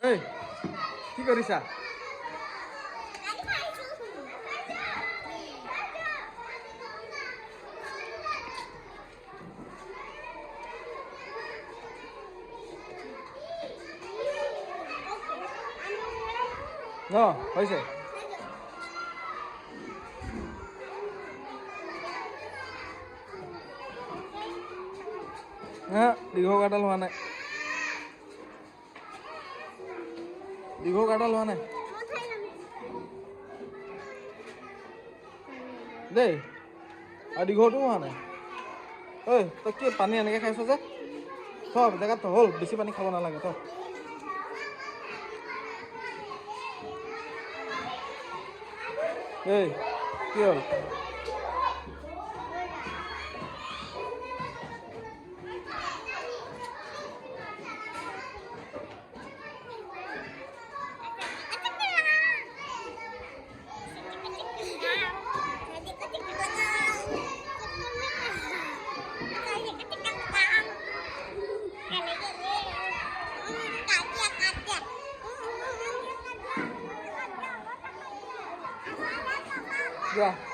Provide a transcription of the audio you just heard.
এই কি কৰিছা? ন হৈছে দীঘল কাটাল হোৱা নাই দীঘল কাটাল হোৱা নাই দেই আৰু দীঘলটো হোৱা নাই ঐ তই কি পানী এনেকৈ খাইছ যে থ জেগাত থ হ'ল বেছি পানী খাব নালাগে থ এই কি হ'ল Yeah.